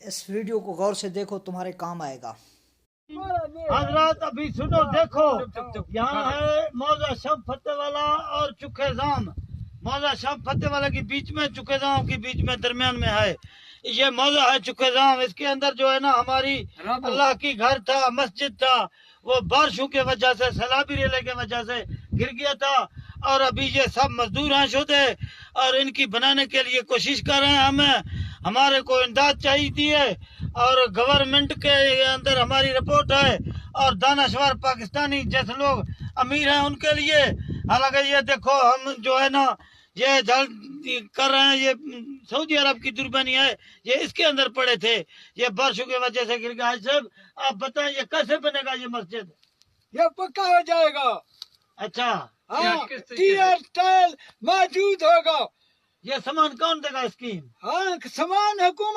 اس video کو غور سے دیکھو، تمہارے کام آئے گا۔ حضرات ابھی سنو، دیکھو یہاں ہے موضع شب فتح والا اور چکے زام۔ موضع شب فتح والا کے بیچ میں، چکے زام کے بیچ میں، درمیان میں ہے یہ موضع ہے چکے زام۔ اس کے اندر جو ہے نا ہماری اللہ کی گھر تھا، مسجد تھا، وہ بارشوں کے وجہ سے، سیلابی ریلے کے وجہ سے گر گیا تھا، اور ابھی یہ سب مزدور ہیں شدے اور ان کی بنانے کے لیے کوشش کر رہے ہیں۔ ہمارے کو امداد چاہیے ہے، اور گورنمنٹ کے اندر ہماری رپورٹ ہے، اور دانشور پاکستانی جیسے لوگ امیر ہیں ان کے لیے۔ حالانکہ یہ دیکھو ہم جو ہے نا یہ کر رہے ہیں، یہ سعودی عرب کی دربانی ہے، یہ اس کے اندر پڑے تھے، یہ بارشوں کی وجہ سے گر گیا۔ صاحب آپ بتائیں یہ کیسے بنے گا یہ مسجد؟ یہ پکا ہو جائے گا، اچھا ہاں ٹیل ٹائل موجود ہوگا، یہ سامان کون دے گا اسکیم؟ ہاں سامان حکومت